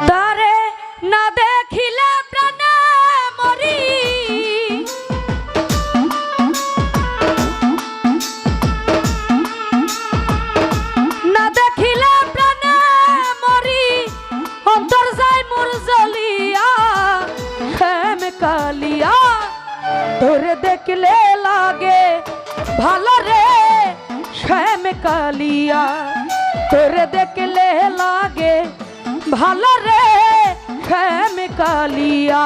তারে না দেখিলে প্রাণে মরি, না দেখিলে প্রাণে মরি, অন্তর যায় মোর জ্বলিয়া শ্যাম কালিয়া। তোরে দেখলে লাগে ভালো রে শ্যাম কালিয়া, তোরে দেখলে লাগে ভালো রে শ্যাম কালিয়া।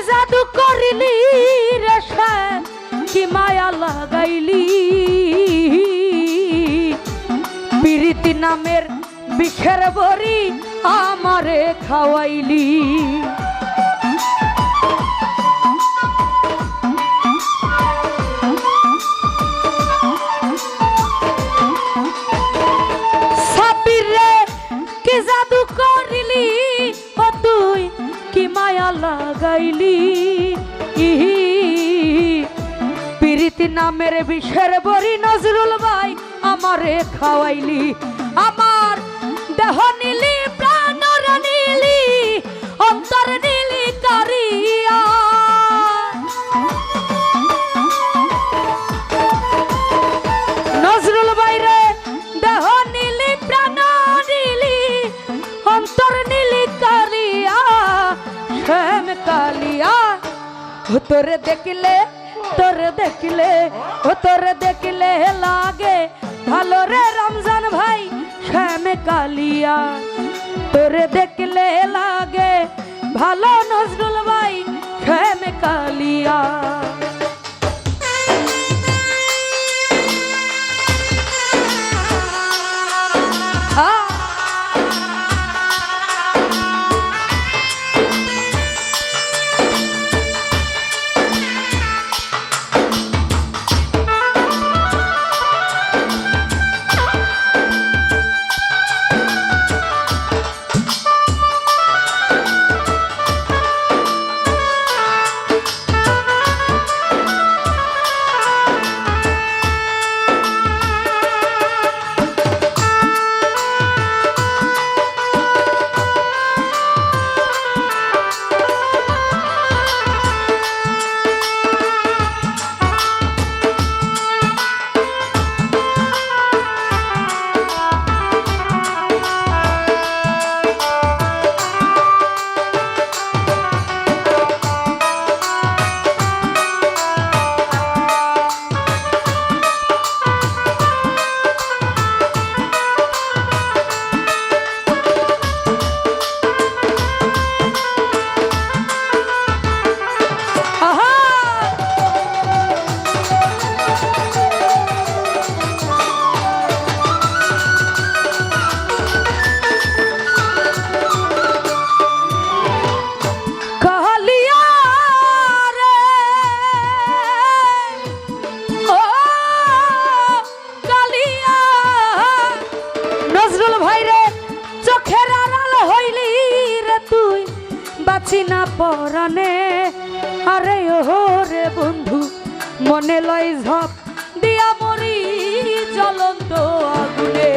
জাদু করিলি রে শ্যাম কি মায়া লাগাইলি, প্রীতি নামের বিষের বড়ি আমারে খাওয়াইলি। সাবির রে কি জাদু করিলি ও তুই কি মায়া লাগাইলি, প্রীতি নামের বিষের বড়ি নজরুল ভাই আমারে খাওয়াইলি। আমার দেহ নীলি প্রাণ নীলি অন্তর নীলি কারিয়া, নজরুল ভাই রে দেহ নীলি প্রাণ নীলি অন্তর নীলি কারিয়া শ্যাম কালিয়া। তোরে দেখলে তোরে দেখলে ও তোরে দেখলে লাগে ভালো রে রমজান ভাই শ্যাম কালিয়া, তোরে দেখলে লাগে ভালো নজরুল ভাই শ্যাম কালিয়া। চিনা পরানে আরে ও রে বন্ধু মনে লয় ঝপ দিয়া মরি জ্বলন্ত আগুনে।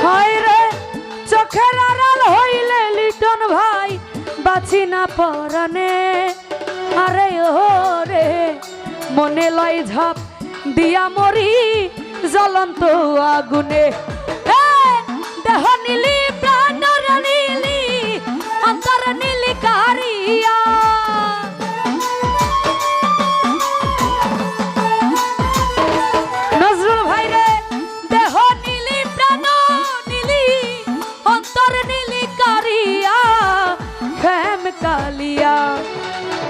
হায় রে চোখের আড়াল হইলে লিটন ভাই বাঁচি না পরানে আরে ও রে মনে লয় ঝাপ দিয়া মরি জ্বলন্ত আগুনে। দেহ নীলি প্রাণ নীলি অন্তর নীলি কারিয়া নজরুল ভাই রে দেহ নীলি প্রাণ নীলি অন্তর নীলি কারিয়া শ্যাম কালিয়া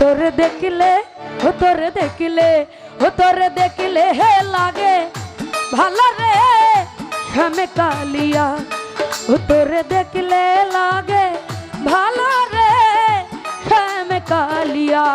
তোরে দেখিলে ও তোরে দেখিলে ও তোরে দেখিলে হে লাগে ভালো রে শ্যাম কালিয়া ও তোরে দেখিলে লাগে ভালো রে শ্যাম কালিয়া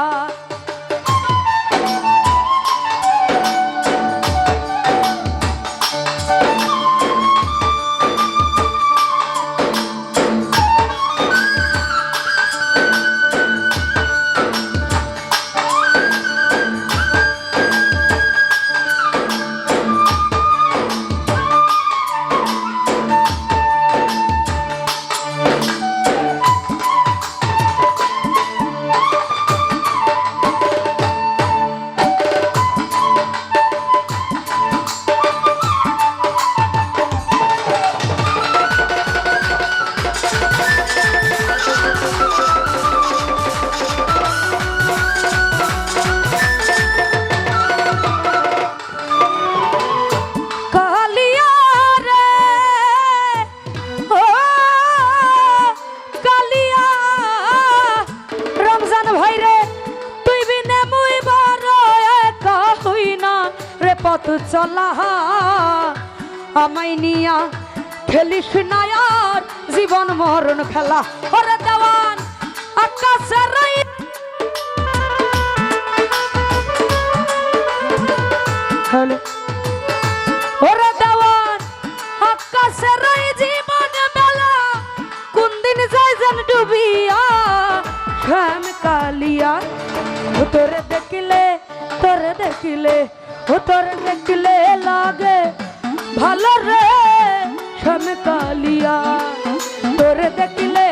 পথ চলা আমায় নিয়া খেলিস না আর জীবন মরণ খেলা ওরে দেওয়ান আকাশের হ্যালো ওরে দেওয়ান আকাশের জীবন বেলা কোন দিন যাই যেন ডুবিয়া শ্যাম কালিয়া তোরে দেখিলে ও তোরে দেখলে লাগে ভালো রে শ্যাম কালিয়া তোরে দেখলে